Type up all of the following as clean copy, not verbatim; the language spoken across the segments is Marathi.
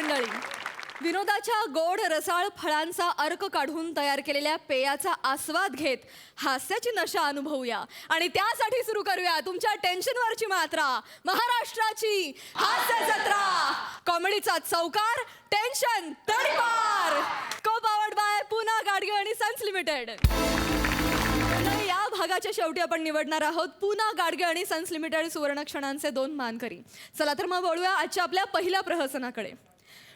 मंडळी, विनोदाच्या गोड रसाळ फळांचा अर्क काढून तयार केलेल्या पेयाचा आस्वाद घेत हास्याची नशा अनुभवूया आणि त्यासाठी सुरू करूया तुमच्या टेन्शनवरची मात्रा, महाराष्ट्राची हास्य जत्रा, कॉमेडीचा चौकार, टेन्शन तडीपार, को पावर्ड बाय पुना गाडगे आणि सन्स लिमिटेड. या भागाच्या शेवटी आपण निवडणार आहोत पुना गाडगे आणि सन्स लिमिटेड सुवर्ण क्षणांचे 2 मानकरी. चला तर मग बोलूया आजच्या आपल्या पहिल्या प्रहसनाकडे.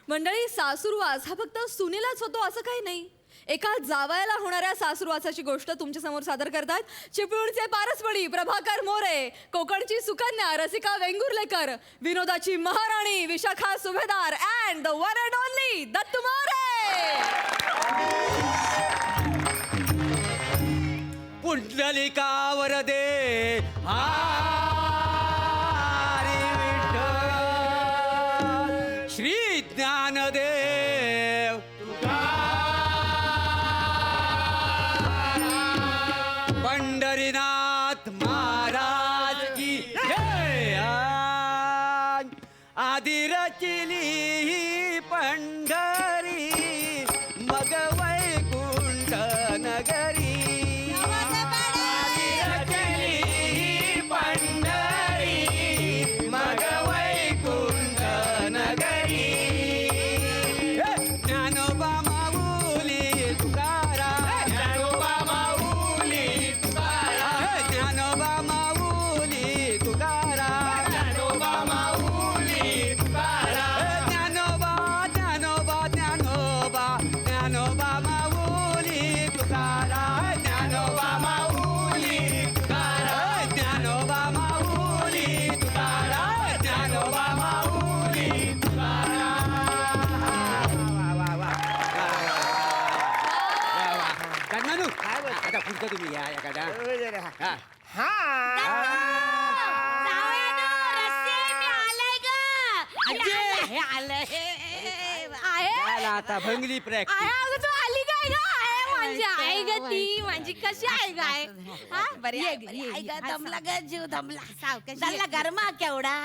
मंडळी, सासूरवास हा फक्त सुनेलाच होतो असं काही नाही. एका जावयाला होणाऱ्या सासूरवासाची गोष्ट तुमच्या समोर सादर करतात चिपळूणचे पारसपडी प्रभाकर मोरे, कोकणची सुकन्या रसिका वेंगुर्लेकर, विनोदाची महाराणी Vishakha Subhedar and the one and only Dattu More. पुंडलिका वरदे हरी विठ्ठल, श्री ज्ञानदेव पंढरीनाथ महाराज की जय. आदि रचिली पंढरी मग वैकुंठ नगरी. आता पुढचं तुम्ही या एखादा. आता भंगली प्रॅक्टिस. माझी आई ग ती माझी कशी आहे गाय. बरी आहे ग, दमला ग जीव दमला. चालला गरमा केवढा.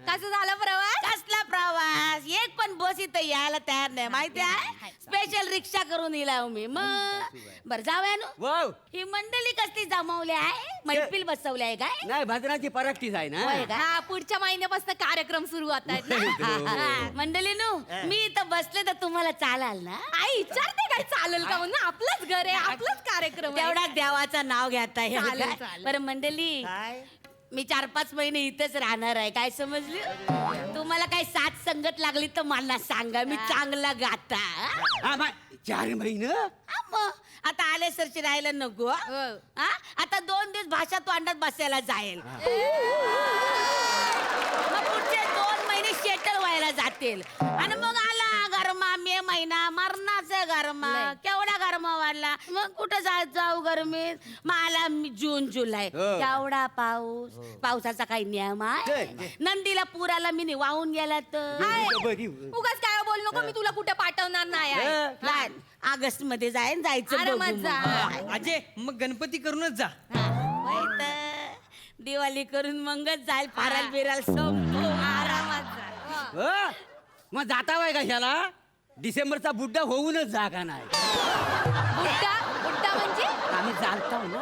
कसं झालं प्रवास? कसला प्रवास? एक पण बस इथं यायला तयार नाही माहिती आहे. स्पेशल रिक्षा करून येला मी. मग बरं जाऊया ना. वाव, ही मंडळी कसली जमवली आहे, मैफिल बसवली आहे काय? नाही भजनाची प्रॅक्टिस आहे ना. हा, पुढच्या महिन्यापासून कार्यक्रम सुरू होतात ना. मंडळी नो, मी इथं बसले तर तुम्हाला चालाल ना? आई विचारते काय चालेल का म्हणून. आपलंच घर आहे, आपलंच कार्यक्रम. तेवढा देवाचं नाव घेता येईल. बरं मंडळी, मी 4-5 महिने इथेच राहणार आहे. काय समजली? तुम्हाला काही साथ संगत लागली तर मला सांगा, मी चांगला गाता. 4 महिने मग आता आले सरची राहायला नको. आता 2 दिवस भाषा तो अंडात बसायला जाईल. मग पुढचे 2 महिने शेटल व्हायला जातील आणि मग आला गरमा मे महिना, मरणाचा गरमा. केवढा गरमा वाढला. मग कुठं जाऊ गरमीत. मग आला जून जुलै, केवढा पाऊस. पावसाचा काही नियम आहे? नंदीला पुराला मी वाहून गेला तर उगाच काय बोल नको. मी तुला कुठे पाठवणार नाही. ऑगस्ट मध्ये जायचं. अजय, मग गणपती करूनच जा. दिवाळी करून मगच जाईल. पाराल बिराल आरामात जा. मग जाता वय कशाला? डिसेंबरचा बुड्डा होऊनच जागा नाही. बुड्डा म्हणजे आम्ही चालतो ना.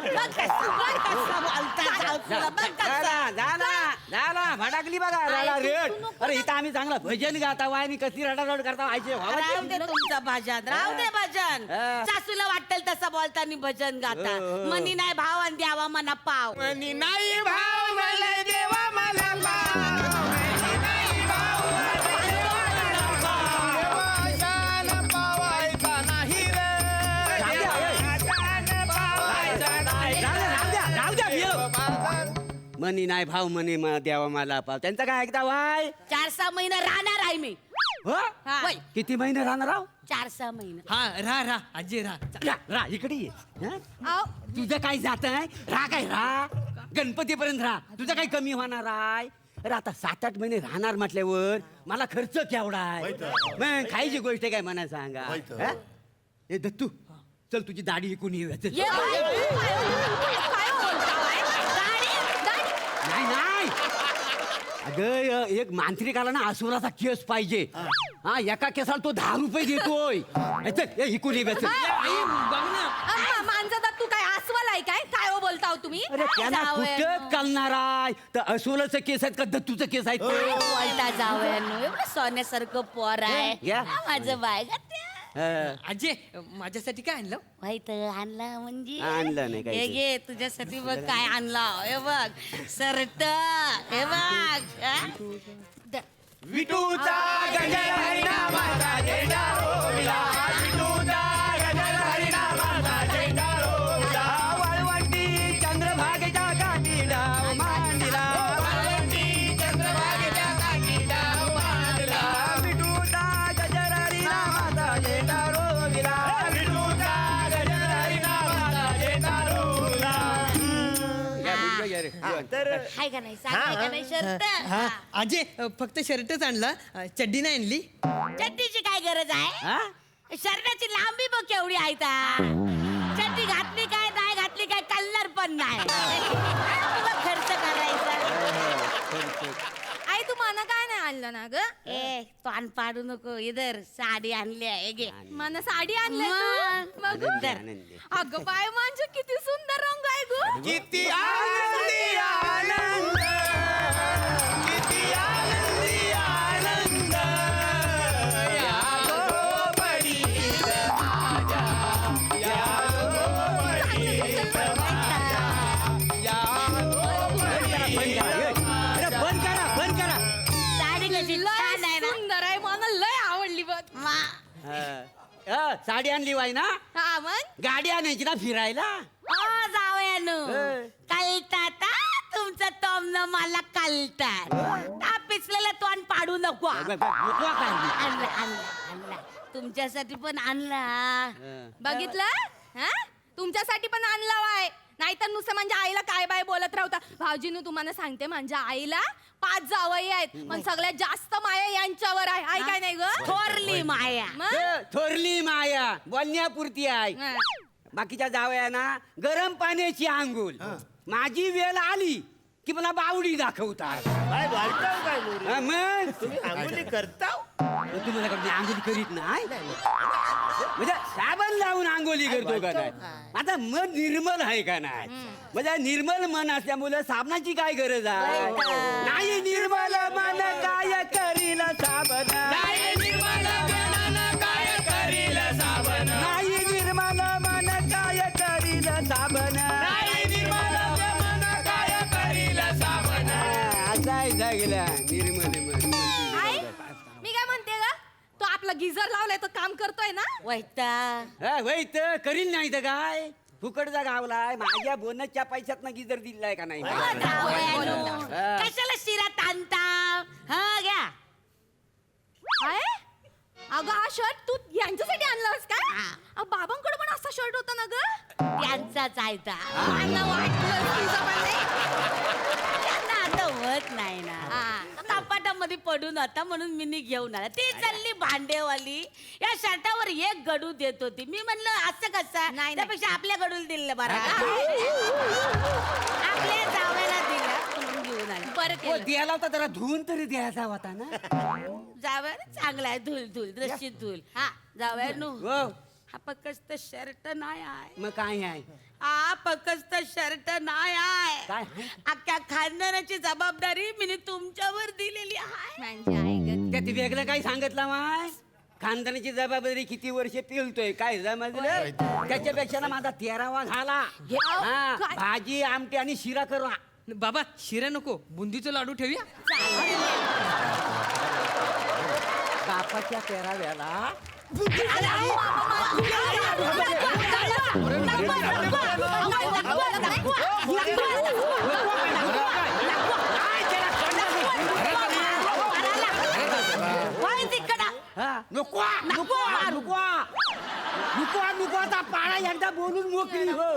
भडाकली बघा रेट. अरे इथं आम्ही चांगला भजन गाता वाय आणि कशी रडारड करता व्हायचे. राहू दे तुमचं भजन, राहू दे भजन. सासूला वाटेल तसं बोलताना भजन गाता. मनी नाही भाव आणि द्यावा मना पाव. मनी नाही भाव मला देवा मला पाव. मनी नाही भाव मनी द्यावा मला पाव. त्यांचा काय ऐकता वाय? 4-6 महिने राहणार आहे मी. किती महिने राहणार आहो? 4-6 महिने. हा, राहा अजय राहा इकडे ये. तुझं काय जात आहे? राहा काय राहा, गणपतीपर्यंत राहा. तुझं काही कमी होणार आहे? अरे आता 7-8 महिने राहणार म्हटल्यावर मला खर्च केवढा आहे. मग खायची गोष्ट काय म्हणा सांगा. ए दत्तू, चल तुझी दाढी विकून येऊया. नाही अगं एक मांत्रिक आला ना असुराचा केस पाहिजे. हा एका केसाला तो 10 रुपये देतोय. इकून ये बस. मांजर तू काय अस्वल आहे काय काय हो बोलताव तुम्ही? अरे त्याला जावई. कुठं कळणार आहे तर अस्वलाचं केस आहेत का दत्तूचं केस आहेत ते? बोलता जावयानो एवढं सोन्यासारखं पोर आहे या. हा, माझं बाय अजय माझ्यासाठी काय आणलं? माहित आणला म्हणजे आणलं नाही काही हे ते. घे तुझ्यासाठी बघ काय आणला हे बघ शर्ट हे बघ हा? विटूचा गजर हरिनामाचा झेंडा रोविला. विटूचा गजर हरिनामाचा झेंडा रोविला. वाळवंटी चंद्रभागेच्या काठी डाव मांडला. वाळवंटी चंद्रभागेच्या काठी डाव मांडला. विटूचा गजर हरिनामाचा झेंडा रोविला. विटूचा गजर हरिनामाचा झेंडा रोविला. तर हाय का नाही सांग हाय का नाही शर्ट हा अजय फक्त शर्टच आणला चड्डी नाही आणली. चड्डीची काय गरज आहे हा? शर्टाची लांबी बघ केवढी आहे ता चड्डी घातली काय नाही घातली काय कलर पण नाही तुला खर्च करायचा आई तू मला काय नाही आणलं ना ग? ए तोंड पाडू नको इधर साडी आणली आहे घे मला साडी आणली मग. मग आनंदी. अगं बाय म्हणजे किती सुंदर रंग आहे ग. किती आनंदी आनंद, किती आनंदी आनंद, या गोबडीत माझ्या, या गोबडीत माझ्या, या गोबडीत. अरे बंद करा बंद करा. साडी कशी छान आहे ना सुंदर आहे मला लय आवडली बघ. साडी आणली वाय ना हा मग गाडी आणायची ना फिरायला. ओ जावयानो ए. कळतात तुमचं तोमनं मला कळतात त्या पिचलेलं तोंड पाडू नको आणला आणला आणला तुमच्यासाठी पण आणला बघितलं हा तुमच्यासाठी पण आणला वाय नाहीतर नुसतं म्हणजे आईला काय बाय बोलत राहता. भाऊजीने तुम्हाला सांगते माझ्या आईला 5 जावई आहेत पण सगळ्यात जास्त माया यांच्यावर आहे. आई काय नाही ग थोरली माया मग? थोरली माया बोलण्यापुरती आहे. हा. बाकीच्या जावयांना गरम पाण्याची आंघोळ. माझी वेळ आली की मला बावडी दाखवतात. काय वाटतं काय मोरी? हा, मग तुम्ही आंघोळी करताव? तुम्हाला कडे आंघोळी करीत नाही म्हणजे साबण लावून आंघोळी करतो का नाही. आता मन निर्मल आहे का नाही. म्हणजे निर्मल मन असल्यामुळे साबणाची काय गरज आहे. नाही निर्मल मन काय करील साबण. नाही निर्मल मनानं काय करील साबण. नाही निर्मल मन काय करील साबण. नाही निर्मल मन काय करील साबण. असा आहे जागेला निर्मल मन. आई मी काय म्हणते ग तो आपला गिझर लावलाय तो काम करतोय ना. वैता वय तर करील नाही तर काय फुकटचा गावलाय. माझ्या बोनसच्या पैशात गिजर दिलाय का नाही. कशाला शिरा ताणता हा घ्या काय अगं हा शर्ट तू यांच्यासाठी आणलास काय? हा. बाबांकडे पण असा शर्ट होता ना ग. त्यांचाच आहे ता. त्यांना वाटलं तुझं पण नाही. त्यांना आता होत नाही ना कपाटामध्ये पडून होता म्हणून मी घेऊन आला. ती चालली भांडेवाली या शर्टावर एक गडू देत होती. मी म्हणलं असं कसं नाही. त्यापेक्षा आपल्या गडूला दिलं बरं आपल्या जावयाला दिला म्हणून घेऊन आले बरं हो, केलं. द्यायला होता जरा धुवून तरी द्यायचा होता ना. जावया चांगला आहे धुल धुल दृष्टीत धुल हा जावया नु हो हा फक्त शर्ट नाही आहे मग काय आहे हा फक्त शर्ट नाही आहे काय आहे? अख्ख्या खानदानाची जबाबदारी मी तुमच्यावर दिलेली आहे माझी आई ग. त्यात वेगळं काही सांगितलं माय. खानदानाची जबाबदारी किती वर्ष पेलतोय काय समजलं. त्याच्यापेक्षा ना माझा 13वा झाला. हा, काय? भाजी आमटी आणि शिरा करू. बाबा शिरा नको बुंदीचं लाडू ठेवूया. बापाच्या 13व्याला नको नको नको नको नको आता पाळा एकदा बोलून मोकळी हो.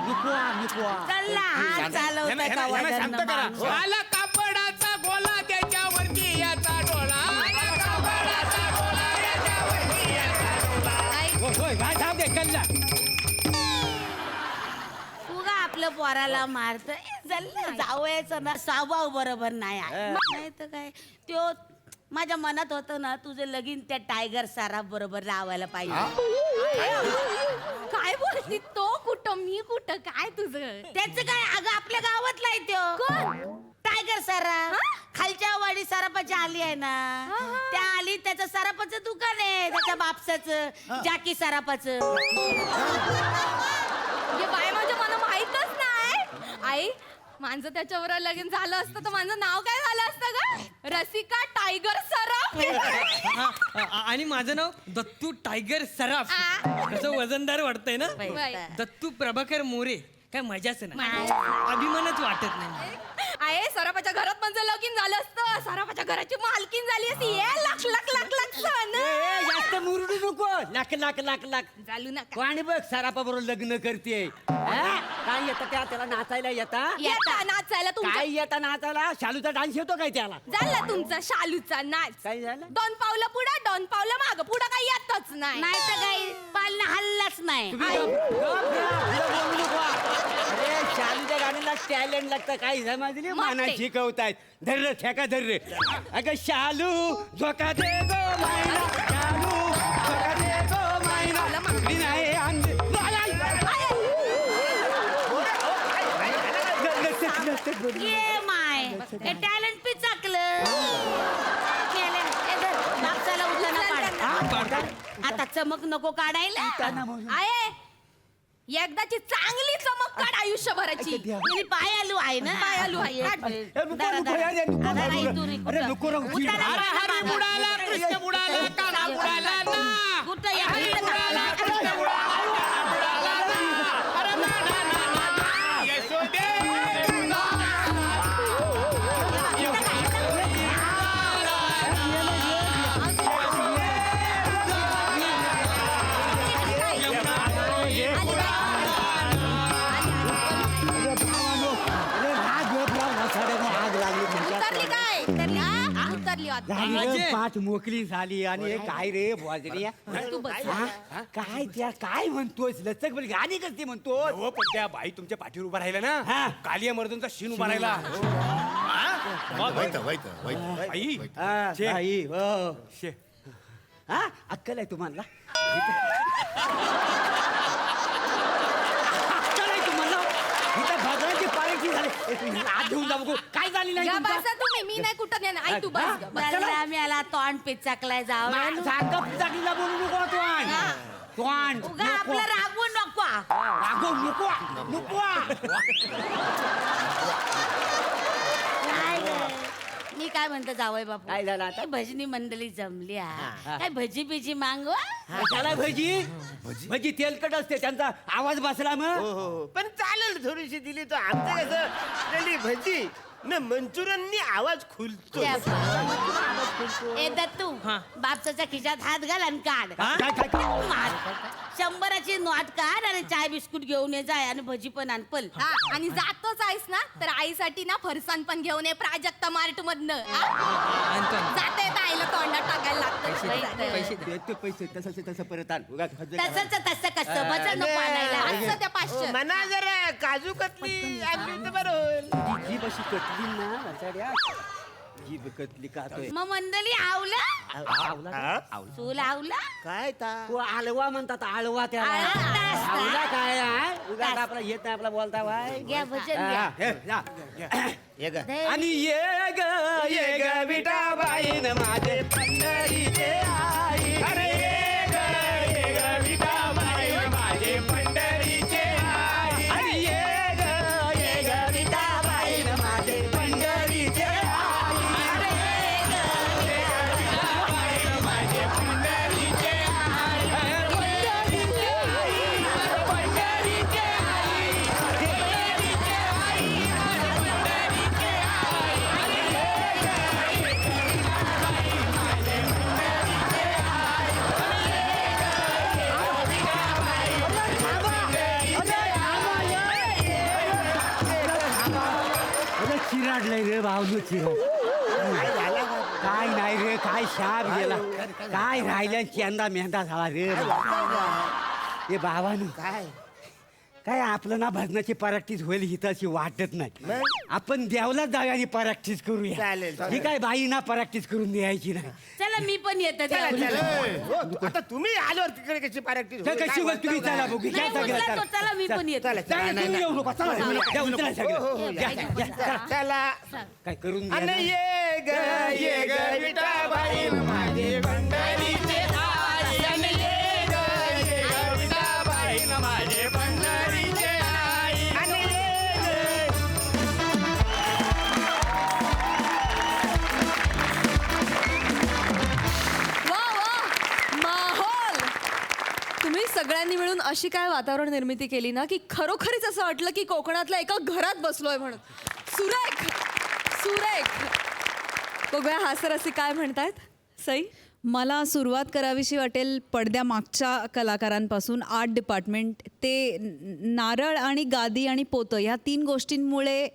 नको नको चला हा चालवता का वाजवणं माणूस? आला कापडाचा गोला त्याच्यावरती याचा डोळा. आला कापडाचा गोला त्याच्यावरती याचा डोळा. होय काय थांब दे कल्ला. तू का आपलं आपल्या पोराला मारत जावयाचं ना स्वभाव बरोबर नाही आहे. नाही तर काय त्यो माझ्या मनात होतं ना तुझं लगीन त्या टायगर सराफ बरोबर लावायला पाहिजे. काय बोलती तो कुठं मी कुठं काय तुझं त्याचं काय अगं आपल्या गावातला आहे त्यो टायगर सराफ. खालच्या वाडी सराफाची आली आहे ना त्या आली त्याचं सराफाचं दुकान आहे त्याच्या बापसाचं जाकी सराफाचं. हे बाय माझ्या मला माहीतच नाही. आई माझं त्याच्यावर लगीन झालं असतं तर माझं नाव काय झालं असतं ग? रसिका टायगर सराफ. आणि माझं नाव दत्तू टायगर सराफ. कसं वजनदार वाटतंय ना. बाई. दत्तू प्रभाकर मोरे. काय मजाच नाही, अभिमानच वाटत नाही. आहे सराफाच्या घरात माझं लगीन झालं असतं सराफाच्या घराची मालकीन झाली असती. लाख लाख लाख लाख सन. जास्त मुरडू नको. लाख लाख लाख लाख चालू नका. आणि बघ सरापा बरोबर लग्न करते. काय येतं त्याला नाचायला येता? येता नाचायला तुमचा काय येता नाचायला? शालूचा डान्स येतो काय त्याला? झाला तुमचा शालूचा नाच. काय झालं? 2 पावलं पुढं 2 पावलं माग पुढं काही येतच नाही. नाही तर काही पालना हल्लाच नाही. तुम्ही बोलू नको. अरे शालूच्या गाण्याला टॅलेंट लागतं. काय समजली? माना मग ते. शिकवतायत. धर्र ठेका धर्र. अगं शालू झोका दे गो मायना. शालू झोका दे गो मायना. कुठली नाही अंग. ये माय हे टॅलेंट पिचाकलं केलं. हे धर, बापसाला उचलणं काढ. आता चमक नको काढायला. आहे एकदाची चांगली चमक काढ आयुष्यभराची. मी पाय आलू आहे ना. पाय आलू आहे. अरे नको राहू. हरी बुडाला कृष्ण बुडाला काना बुडाला ना. कुठं या हरी बुडाला कृष्ण बुडाला काना बुडाला ना. अरे ना ना ना ना ना. यशोदे. आग लागली उतरली काय उतरली हा? उतरली आता. झाली पाठ मोकळी झाली. आणि हे काय रे बाजरी तू बस. काय त्या काय म्हणतोस? लचक बोल गाणी करते म्हणतो. हो पण त्या बाई तुमच्या पाठीवर उभा राहिला ना. हा. कालिया मर्दनचा शीन उभा राहिला. आई आई हो हा अक्कल आहे तुम्हाला? अक्कल आहे तुम्हाला? इथं भद्राची पार्टी झाली. आत घेऊन जाऊ. काय झाली नाही या तुमचं? बसा तुम्ही मी नाही कुठं नेणार. आई तू बस ग, बस. मला तोंड पिचाकलाय जावं. सारखं पिचाकीला बोलू नको तोंड. तोंड उगा आपलं रागवू नको. रागव नको नको. काय ग? मी काय म्हणतो जावय बापू काय झालं आता? काय भजनी मंडळी जमली हा. काय भजी बिजी मागवा. त्याला भजी भजी तेलकट असते. त्यांचा आवाज बसला मग. हो पण चालेल थोडीशी दिली तर आमचं कसं दिली भजी न मंचुरियननी आवाज खुलतो. ए दत्तू बापसाच्या खिशात हात घाल आणि काढ. काय काय काय? मार. 100ची नोट काढ आणि चाय बिस्कुट घेऊन ये जाय आणि भजी पण आण पल. हा, आणि जातोच आहेस ना तर आईसाठी ना फरसाण पण घेऊन ये प्राजक्ता मार्ट मधनं. जाते आईला तोंडात टाकायला लागतं. देतो पैसे तसं तसं परत आण. उगाच हजर करा. तसंच तसं कसं भजन नको आणायला. असं त्या 500. मना जरा काजू कतली आणली तर बरं होईल. जीभ अशी कटली ना वाचाड्या. जीभ कटली का तो? मग मंडळी आवला आवला का? चूल आवला. काय ता तो आळवा म्हणतात. आळवा त्याला. आळवा असता. आवला काय आहे? उगाच आपला येत नाही आपला बोलता बाय. घ्या भजन घ्या. हा, हे, जा. ये ग. आणि ये ग विठाबाईन माझे पंढरीचे आई. अरे ये ग विठाबाई माझे पंढरीचे आई. आणि ये ग विठाबाईन माझे पंढरीचे आई. चिराडलंय रे भावनो चिराड. काय नाही रे. काय शाप गेला. काय राहिल्या चेंदा मेंदा झाला रे. हे बाबानो काय काय आपलं ना भजनाची प्रॅक्टिस होईल ही तशी वाटत नाही. आपण देवला जाऊया आणि प्रॅक्टिस करूया. चालेल, चालेल. ही काय बाई ना प्रॅक्टिस करून द्यायची नाही. चला मी पण येते चला, देवाला. चला. हो, आता तुम्ही आल्यावर तिकडे कशी प्रॅक्टिस तर कशी वर तुम्ही चला बघू घ्या नाही सगळं, उचला चला. तो, चला मी पण येते. चला, चला. चला, तुम्ही येऊ नका, चला, द्या, उचला सगळं. हो, हो, घ्या, घ्या, चला. चला काय करून द्या अन ना. ये ग विठाबाई माझे भंडारीचे आई. अन ये ग विठाबाई माझे भंडारीचे आई. अन ये ग. वा वा माहोल. तुम्ही सगळ्यांनी मिळून अशी काय वातावरण निर्मिती केली ना की खरोखरीच असं वाटलं की कोकणातल्या एका घरात बसलोय म्हणून. सुरेख सुरेख. बघूया हास्यरसिक काय म्हणतायत. सई. मला सुरुवात करावीशी वाटेल पडद्यामागच्या कलाकारांपासून. आर्ट डिपार्टमेंट ते नारळ आणि गादी आणि पोतं ह्या 3 गोष्टींमुळे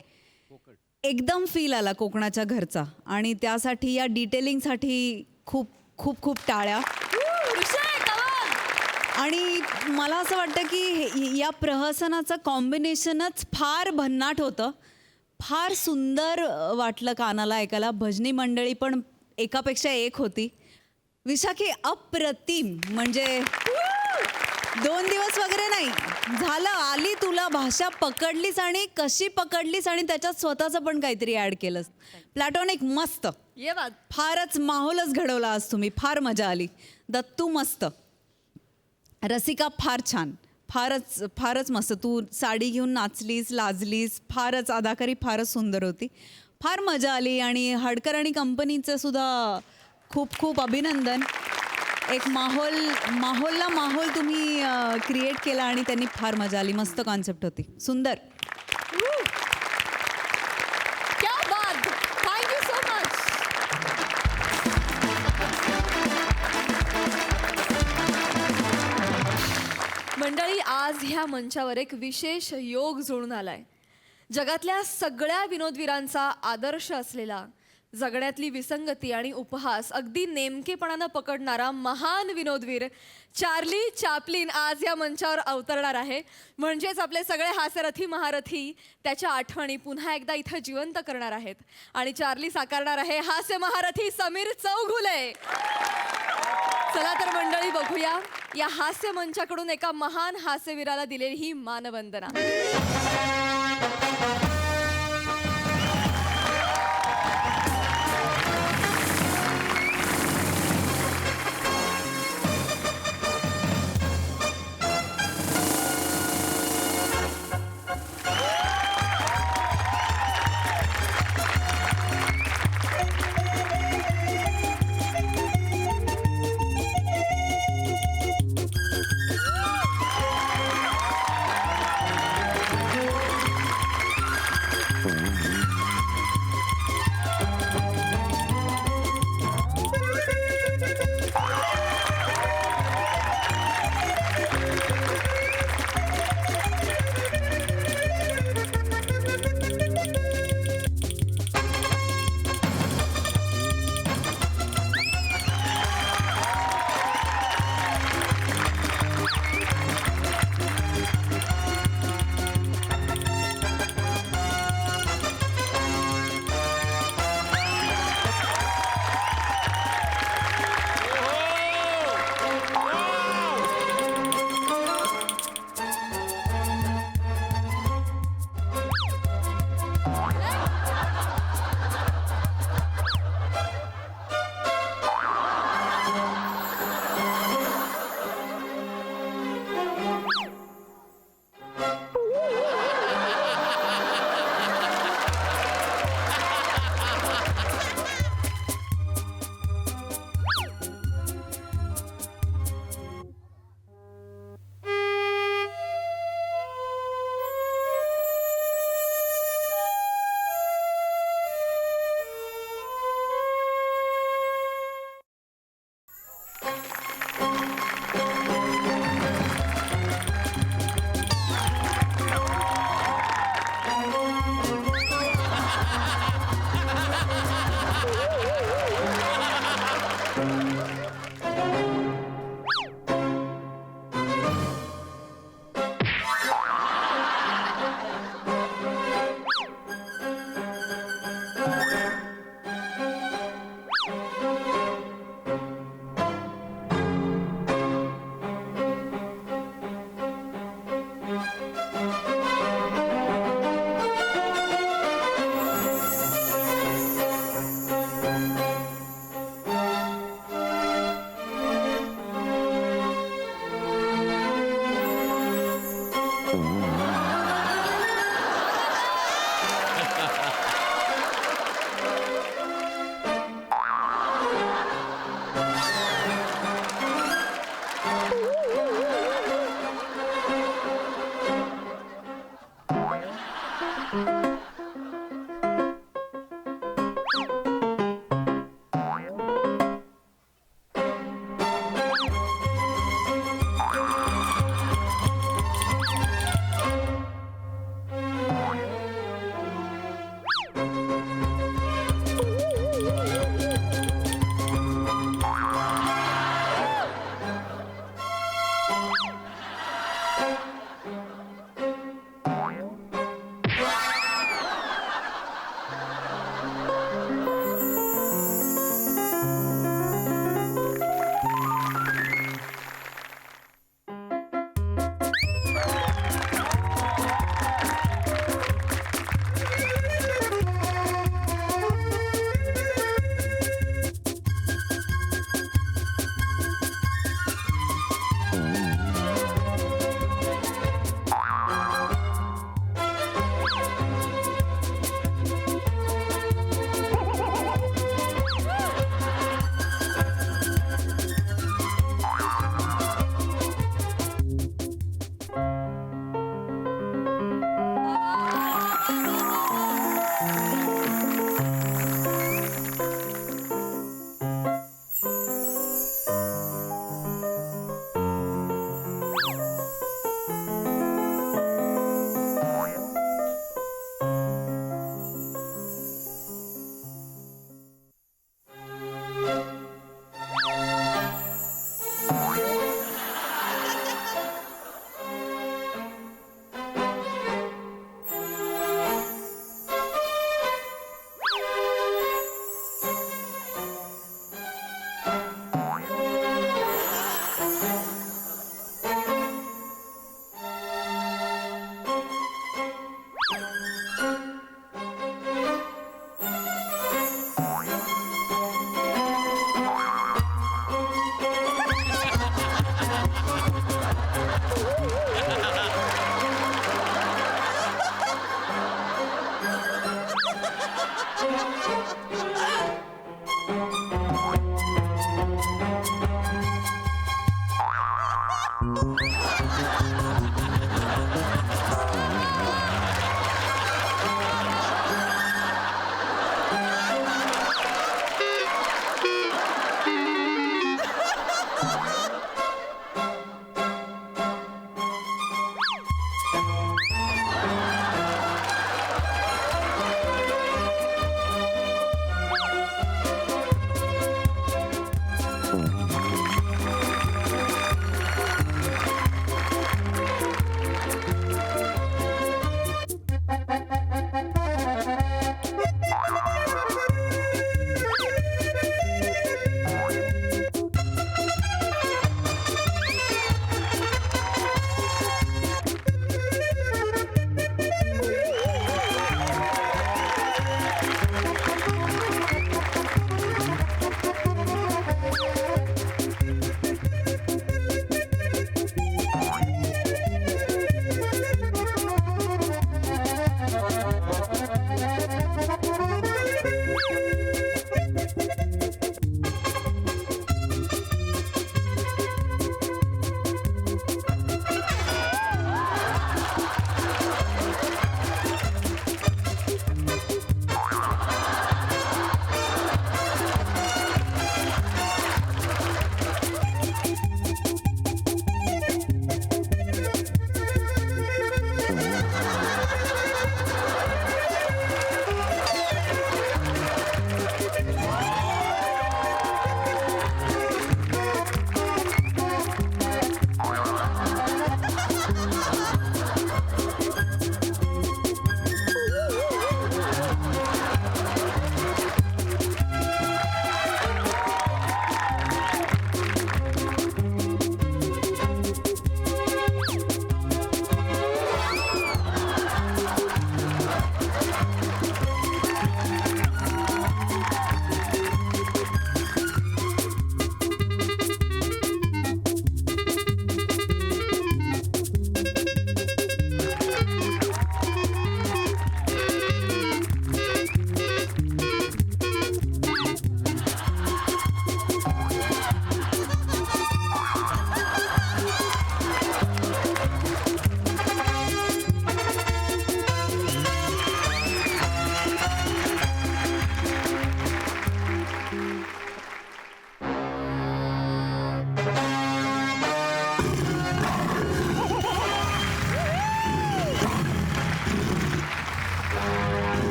एकदम फील आला कोकणाच्या घरचा. आणि त्यासाठी या डिटेलिंगसाठी खूप खूप खूप टाळ्या. आणि मला असं वाटतं की या प्रहसनाचं कॉम्बिनेशनच फार भन्नाट होतं. फार सुंदर वाटलं कानाला ऐकायला. भजनी मंडळी पण एकापेक्षा एक होती. विशाखी अप्रतिम. म्हणजे 2 दिवस वगैरे नाही झालं, आली तुला भाषा पकडलीस आणि कशी पकडलीस आणि त्याच्यात स्वतःचं पण काहीतरी ॲड केलंस. प्लॅटॉनिक मस्त. ये बात. फारच माहोलच घडवला आज तुम्ही. फार मजा आली. दत्तू मस्त. रसिका फार छान. फारच फारच मस्त. तू साडी घेऊन नाचलीस, लाजलीस. फारच अदाकारी फारच सुंदर होती. फार मजा आली. आणि हडकर आणि कंपनीचं सुद्धा खूप खूप अभिनंदन. एक माहोलला माहोल तुम्ही क्रिएट केला आणि त्यांनी फार मजा आली. मस्त कॉन्सेप्ट होती. सुंदर. क्या बात. Thank you so much. मंडळी, आज ह्या मंचावर एक विशेष योग जुळून आलाय. जगातल्या सगळ्या विनोदवीरांचा आदर्श असलेला, जगण्यातली विसंगती आणि उपहास अगदी नेमकेपणानं पकडणारा महान विनोदवीर चार्ली चॅप्लिन आज या मंचावर अवतरणार आहे. म्हणजेच आपले सगळे हास्यरथी महारथी त्याच्या आठवणी पुन्हा एकदा इथं जिवंत करणार आहेत. आणि चार्ली साकारणार आहे हास्य महारथी समीर चौघुले. चला तर मंडळी, बघूया या हास्य मंचाकडून एका महान हास्यवीराला दिलेली ही मानवंदना.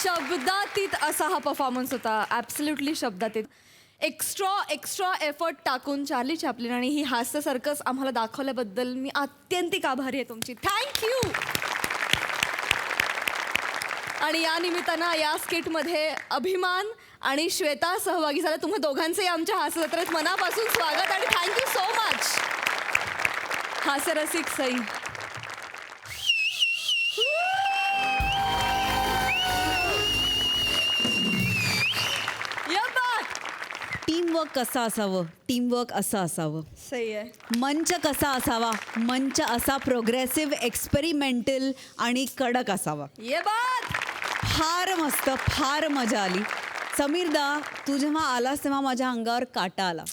शब्दातीत असा हा परफॉर्मन्स होता. ॲब्सल्युटली शब्दातीत. एक्स्ट्रा एफर्ट टाकून चार्ली चॅप्लिन आणि ही हास्य सर्कस आम्हाला दाखवल्याबद्दल मी आत्यंतिक आभारी आहे तुमची. थँक्यू. आणि या निमित्तानं या स्किटमध्ये अभिमान आणि श्वेता सहभागी झाल्या. तुम्हा दोघांचंही आमच्या हास्य जत्रेत मनापासून स्वागत आणि थँक्यू सो मच. हास्यरसिक सई. टीमवर्क कसं असावं, टीमवर्क असं असावं. सही आहे. मंच कसा असावा, मंच असा प्रोग्रेसिव्ह, एक्सपेरिमेंटल आणि कडक असावा. ये बात. फार मस्त, फार मजा आली. समीरदा, तू जेव्हा आलास तेव्हा माझ्या अंगावर काटा आला.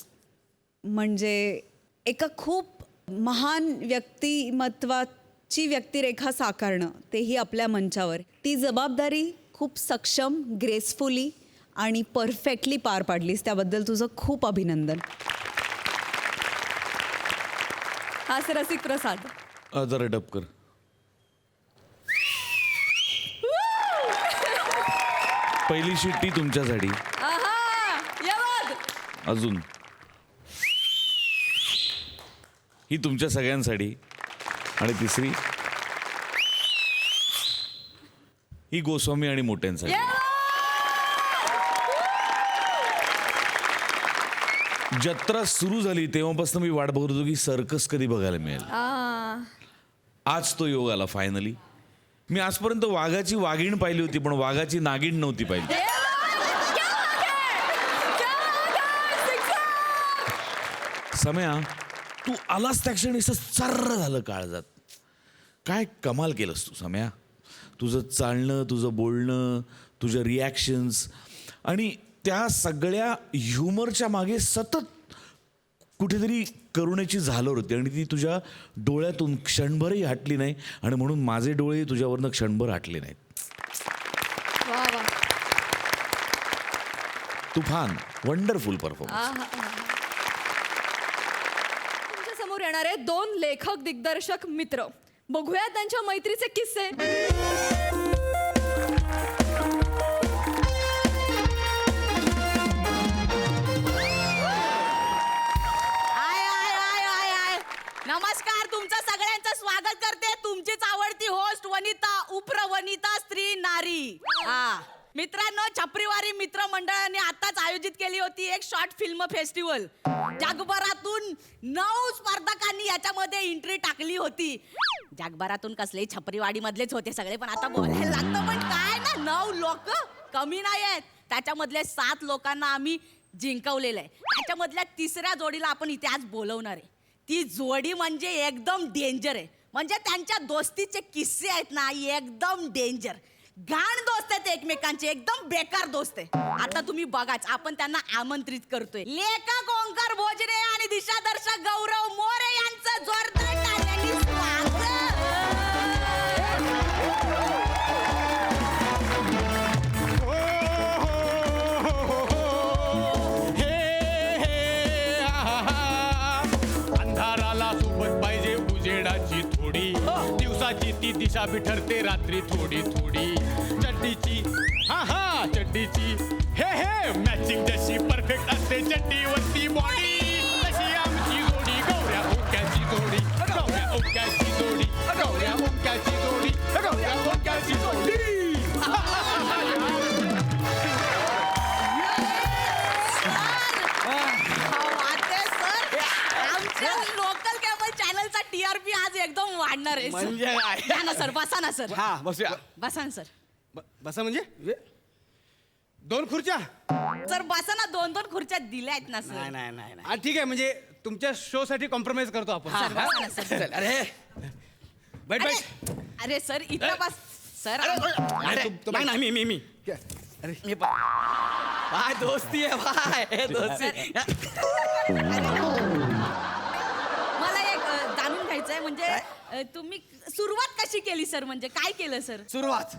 म्हणजे एका खूप महान व्यक्तिमत्वाची व्यक्तिरेखा साकारणं, तेही आपल्या मंचावर, ती जबाबदारी खूप सक्षम, ग्रेसफुली आणि परफेक्टली पार पाडलीस. त्याबद्दल तुझं खूप अभिनंदन. हास्यरसिक प्रसाद. जरा डब कर. पहिली शिट्टी तुमच्यासाठी. आहा, या बघ. अजून ही तुमच्या सगळ्यांसाठी. आणि तिसरी ही गोस्वामी आणि मोठ्यांसाठी. या बघ. जत्रा सुरू झाली तेव्हापासून मी वाट बघत होतो की सर्कस कधी बघायला मिळेल. आज तो योग आला फायनली. मी आजपर्यंत वाघाची वाघीण पाहिली होती पण वाघाची नागिण नव्हती पाहिली. क्या बात है, शिक्षा. सम्या, तू आलास त्या क्षणी असं सर्र झालं काळजात. काय कमाल केलंस तू सम्या. तुझं चालणं, तुझं बोलणं, तुझ्या रिॲक्शन्स आणि त्या सगळ्या ह्युमरच्या मागे सतत कुठेतरी करुणेची झालर होती आणि ती तुझ्या डोळ्यातून क्षणभरही हटली नाही आणि म्हणून माझे डोळे तुझ्यावरनं क्षणभर हटले नाहीत. वा वा. तुफान, वंडरफुल परफॉर्मन्स. तुमच्या समोर येणारे 2 लेखक दिग्दर्शक मित्र. बघूया त्यांच्या मैत्रीचे किस्से. नमस्कार, तुमचं सगळ्यांचं स्वागत करते. तुमचीच आवडती होस्ट वनिता, उप्र वनिता, स्त्री नारी. मित्रांनो, छपरीवारी मित्र मंडळाने आताच आयोजित केली होती एक शॉर्ट फिल्म फेस्टिवल. जगभरातून 9 स्पर्धकांनी याच्यामध्ये एंट्री टाकली होती. जगभरातून कसले छपरीवाडी मधलेच होते सगळे, पण आता बोलायला लागतं. पण काय ना, 9 लोक कमी नाही आहेत. त्याच्यामधले 7 लोकांना आम्ही जिंकवलेलं आहे. त्याच्यामधल्या 3ऱ्या जोडीला आपण इथे आज बोलवणार आहे. ती जोडी म्हणजे एकदम डेंजर आहे. म्हणजे त्यांच्या दोस्तीचे किस्से आहेत ना, एकदम डेंजर. घाण दोस्त आहेत एकमेकांचे, एकदम बेकार दोस्त आहे. आता तुम्ही बघाच, आपण त्यांना आमंत्रित करतोय. लेखक ओंकार भोजने आणि दिशादर्शक गौरव मोरे यांचं जोरदार टाळ्यांनी स्वागत. अंधाराला सोबत पाहिजे उजेडाची थोडी. दिवसाची ती दिशा बिठरते रात्री थोडी थोडी. चड्डीची चड्डीची हे मॅचिंग जशी परफेक्ट असते चड्डीवरती बॉडी. तशी आमची जोडी गौऱ्या ओंक्याची जोडी. गौऱ्या ओंक्याची जोडी. गौऱ्या ओंक्याची जोडी. गौऱ्या ओंक्याची जोडी. आमच्या लोकल केबल चॅनलचा TRP आज एकदम वाढणार आहे. म्हणजे काय? या ना सर, बसा ना सर. हा बसूया. बसा ना सर. बसा म्हणजे 2 खुर्च्या. सर बसा ना, 2-2 खुर्च्या दिल्या आहेत ना सर. नाही ठीक आहे, म्हणजे तुमच्या शो साठी कॉम्प्रोमाइज करतो आपण. सर बसा ना सर. अरे बैठ बैठ. अरे सर, इथं बस सर. नाही मी अरे मी काय दोस्ती आहे भाई, दोस्ती. मला एक जाणून घ्यायचंय, म्हणजे तुम्ही सुरुवात कशी केली सर? म्हणजे काय केलं सर? सुरुवात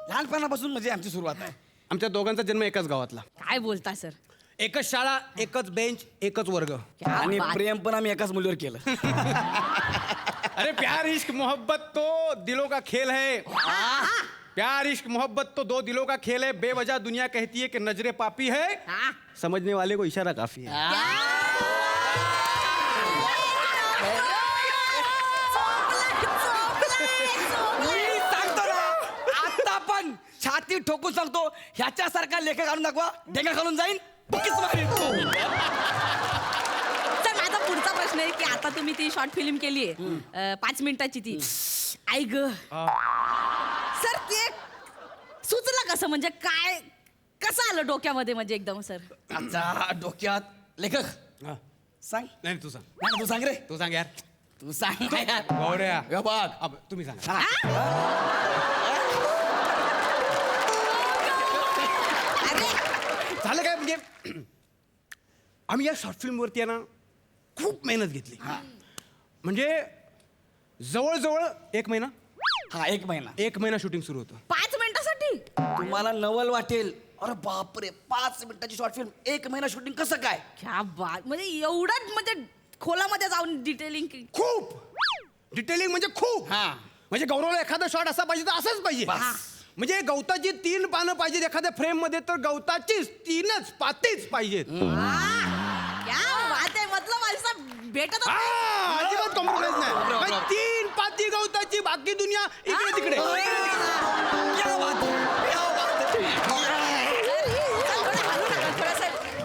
लहानपणापासून म्हणजे आमची सुरुवात आहे. आमच्या दोघांचा जन्म एकाच गावातला. काय बोलता सर? एकच शाळा, एकच बेंच, एकच वर्ग. आणि प्रेम पण आम्ही एकाच मुलीवर केलं. अरे प्यार इश्क मोहब्बत तो दिलों का खेल है. प्यार इश्क मोहब्बत तो 2 दिलों का खेल है. बेवजह दुनिया कहती है कि नजरे पापी है. समझने वाले को इशारा काफी है. मी सांगतो ना, आता पण छाती ठोकून सांगतो, ह्याच्यासारखा लेखक आणून दाखवा, डेंगा खालून जाईन. बुकीच मारीन. सर, माझा पुढचा प्रश्न आहे की आता तुम्ही ती शॉर्ट फिल्म केली आहे 5 मिनिटाची, ती आई ग सर, ते सुचलं कसं? म्हणजे काय, कसं आलं डोक्यामध्ये? म्हणजे एकदम सर आमच्या डोक्यात लेखक सांग. नाही तू सांग. नाही, तू सांग रे. तू सांग यार. तू सांग ना यार. गौऱ्या हे बघ. तुम्ही सांगा. अरे झालं काय म्हणजे आम्ही या शॉर्ट फिल्मवरती आहे ना खूप मेहनत घेतली म्हणजे जवळजवळ 1 महिना हा 1 महिना 1 महिना शूटिंग सुरू होतं 5 मिनिटासाठी तुम्हाला नवल वाटेल अरे बापरे 5 मिनिटाची शॉर्ट फिल्म 1 महिना शूटिंग कसं काय क्या बात म्हणजे एवढंच म्हणजे खोलामध्ये जाऊन डिटेलिंग खूप डिटेलिंग म्हणजे खूप हा. म्हणजे गौरवला एखादा शॉट असा पाहिजे तर असंच पाहिजे म्हणजे गवताची 3 पानं पाहिजेत एखाद्या फ्रेम मध्ये तर गवताचीच 3च पातीच पाहिजेत क्या बात आहे मतलब ऐसा भेटत हा, अजिबात कॉम्प्रोमाइज नाही म्हणजे 3 पाती गवताची बाकी दुनिया इकडे तिकडे क्या बात आहे, क्या बात आहे.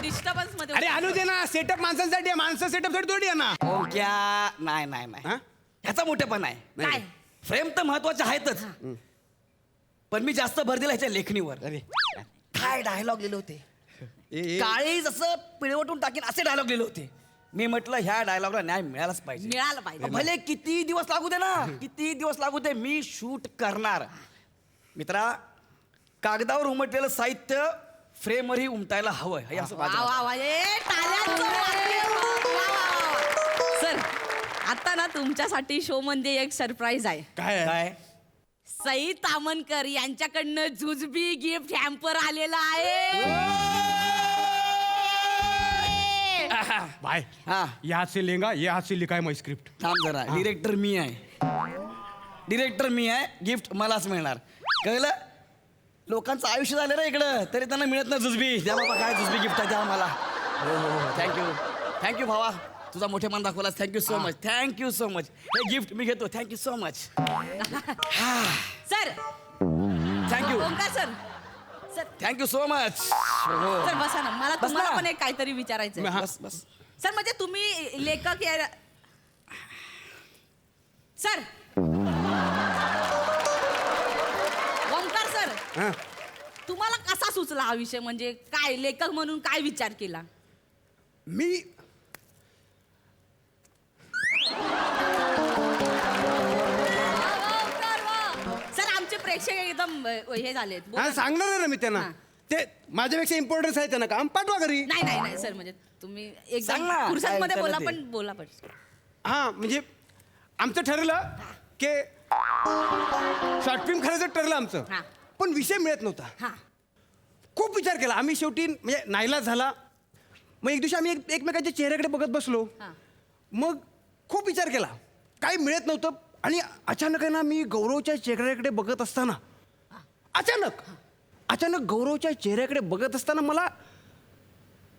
डिस्टर्बन्स मध्ये अरे आणू दे ना सेटअप माणसांसाठी आहे माणसं सेटअप साठी थोडी आहे ना ओ क्या नाही नाही नाही हा? ह्याचा मोठेपण आहे काय फ्रेम तर महत्वाचे आहेतच पण मी जास्त भर दिला ह्याच्या लेखणीवर अरे काय डायलॉग लिहिले होते ए. काळी जसं पिळवटून टाकीन असे डायलॉग लिहिले होते मी म्हटलं ह्या डायलॉगला न्याय मिळालाच पाहिजे मिळालं पाहिजे भले किती दिवस लागू दे ना किती दिवस लागू दे मी शूट करणार मित्रा कागदावर उमटलेलं साहित्य फ्रेमवरही उमटायला हवं हे असं माझं मत. वा वा टाळ्यांचं वाक्य. वा, वा, वा. सर आता ना तुमच्यासाठी शो मध्ये एक सरप्राईज आहे काय काय सई तामनकर यांच्याकडनं जुजबी गिफ्ट हॅम्पर आलेला आहे भाई हा यहाँ से लेगा ये हाथ से लिखा है मैं स्क्रिप्ट थांब जरा डिरेक्टर मी आहे गिफ्ट मलाच मिळणार कळलं लोकांचं आयुष्य झालं रे इकडं तरी त्यांना मिळत नाही जुजबी द्या बाबा काय जुजबी गिफ्ट आहे द्या मला थँक्यू भावा तुझा मोठे मान दाखवलास थँक्यू सो मच हे गिफ्ट मी घेतो thank you so much sir thank you Omkar sir sir thank you so much sir बसा ना मला बस तुम्हाला ना. पण एक काहीतरी विचारायचं आहे. बस बस सर म्हणजे तुम्ही लेखक या सर ओंकार सर तुम्हाला कसा सुचला हा विषय म्हणजे काय लेखक म्हणून काय विचार केला मी सर आमचे प्रेक्षक एकदम हे झालेत हा सांगणार ना मी त्यांना हा. ते माझ्यापेक्षा इम्पॉर्टन्स आहे त्यांना काम पाठवा घरी नाही नाही नाही सर म्हणजे तुम्ही सांग ना, एकदम फुरसत काय मध्ये बोला विचारलं पण बोला पण हा म्हणजे आमचं ठरलं की शॉर्ट फिल्म करायचं ठरलं आमचं हा. पण विषय मिळत नव्हता हा खूप विचार केला आम्ही शेवटी म्हणजे नाईलाज झाला मग एक दिवशी आम्ही एकमेकांच्या चेहऱ्याकडे बघत बसलो हा. मग खूप विचार केला काही मिळत नव्हतं आणि अचानक आहे ना मी गौरवच्या चेहऱ्याकडे बघत असताना अचानक गौरवच्या चेहऱ्याकडे बघत असताना मला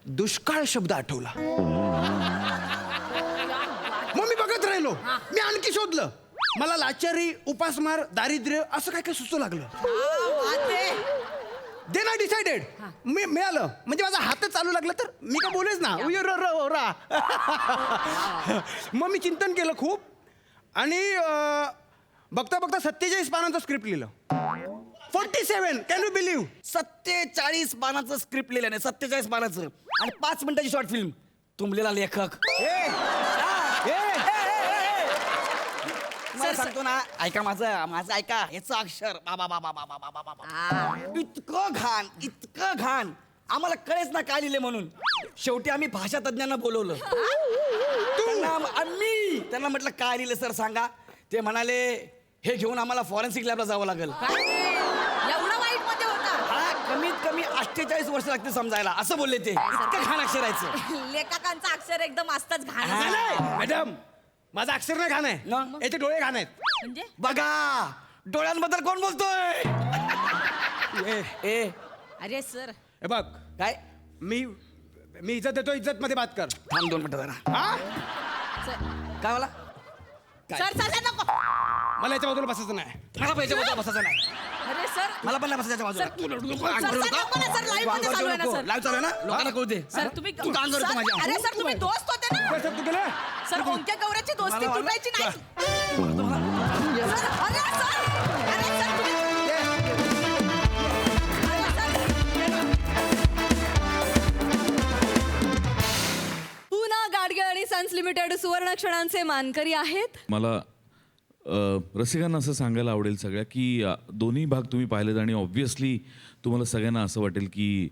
दुष्काळ शब्द आठवला मग मी बघत राहिलो मी आणखी शोधलं मला लाचारी उपासमार दारिद्र्य असं काय काय सुचू लागलं देन आय डिसाइडेड मी मिळालं म्हणजे माझा हातच चालू लागला तर मी काय बोलेच ना रा मग मी चिंतन केलं खूप आणि बघता बघता 47 पानांचं स्क्रिप्ट लिहिलं 47 कॅन यू बिलीव्ह 47 पानाचं स्क्रिप्ट लिहिल्याने 47 पानाचं आणि 5 मिनिटाची शॉर्ट फिल्म तुंबलेला लेखक मला सांगतो ना ऐका माझं ऐका याचं अक्षर बाबा बाबा बाबा बाबा बाबा इतकं घाण आम्हाला कळेच ना काय लिहिले म्हणून शेवटी आम्ही भाषा तज्ञांना बोलवलं त्यांना म्हटलं काय लिहिलं सर सांगा ते म्हणाले हे घेऊन आम्हाला फॉरेन्सिक लॅबला जावं लागेल एवढं वाईट मध्ये होता हा कमीत कमी 48 वर्ष लागते समजायला असं बोलले ते इतकं घाण अक्षरायचं लेखकांचं अक्षर एकदम असतंच घाण हा. असतं. मॅडम माझं अक्षर नाही घाण आहे मग? याचे डोळे घाण आहेत म्हणजे बघा डोळ्यांबद्दल कोण बोलतोय ए अरे सर हे बघ काय मी इज्जत देतो इज्जत मध्ये बात कर थांब 2 मिनिटं जरा हा काय मला सर सर नको मला याच्या बाजूला बसायचं नाही मला पाहिजे बसायचं नाही अरे सर मला पण नाही बसायच्या बाजूला सर, सर, नको ना, सर, live मध्ये चालू आहे ना, सर. लाईव्ह चालू आहे ना लोकांना कळू दे सर तुम्ही तू काम करतो सर, माझ्या अरे सर तुम्ही दोस्त होते ना कसं तू केलं सर ओंक्या गौऱ्याची दोस्ती मला- तुटायची नाही सर, अरे सर अरे सर तुम्ही अरे, सर. पुन्हा गाडगे आणि सन्स लिमिटेड सुवर्ण क्षणांचे मानकरी आहेत मला रसिकांना असं सांगायला आवडेल सगळ्या की दोन्ही भाग तुम्ही पाहिलेत आणि ऑब्व्हियसली तुम्हाला सगळ्यांना असं वाटेल की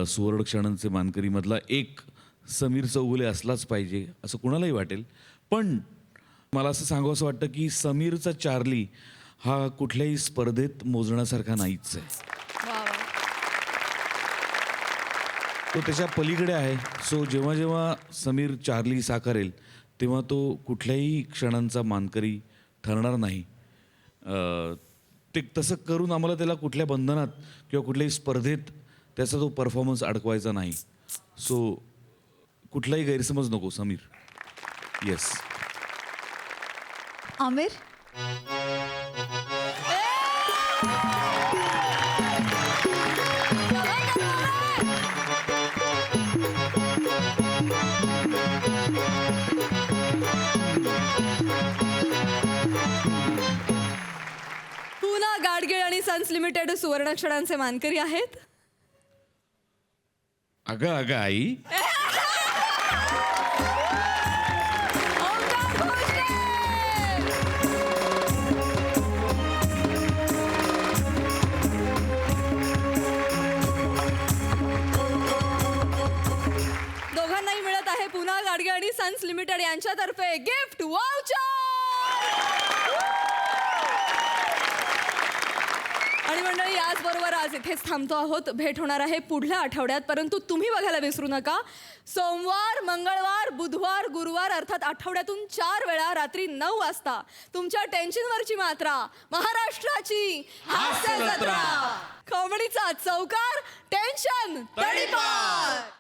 सुवर्ण क्षणांचे मानकरीमधला एक समीर चौगुले असलाच पाहिजे असं कुणालाही वाटेल, पण मला असं सांगावंसं वाटतं की समीरचा चार्ली हा कुठल्याही स्पर्धेत मोजण्यासारखा नाहीच आहे. तो त्याच्या पलीकडे आहे. सो जेव्हा जेव्हा समीर चार्ली साकारेल तेव्हा तो कुठल्याही क्षणांचा मानकरी ठरणार नाही. ते तसं करून आम्हाला त्याला कुठल्या बंधनात किंवा कुठल्याही स्पर्धेत त्याचा तो परफॉर्मन्स अडकवायचा नाही. सो कुठलाही गैरसमज नको समीर. येस. आमिर, पुन्हा गाडगीळ आणि सन्स लिमिटेड सुवर्णक्षणांचे मानकरी आहेत. अगं अगं आई, दोघांनाही मिळत आहे पुन्हा गाडगे आणि सन्स लिमिटेड यांच्यातर्फे गिफ्ट वाउचर. आणि मंडळी, याचबरोबर आज इथेच थांबतो आहोत. भेट होणार आहे पुढल्या आठवड्यात, परंतु तुम्ही बघायला विसरू नका. सोमवार, मंगळवार, बुधवार, गुरुवार अर्थात आठवड्यातून 4 वेळा रात्री 9 वाजता तुमच्या टेन्शनवरची मात्रा, महाराष्ट्राची हास्य जत्रा. कॉमेडीचा चौकार, टेन्शन तडीपार.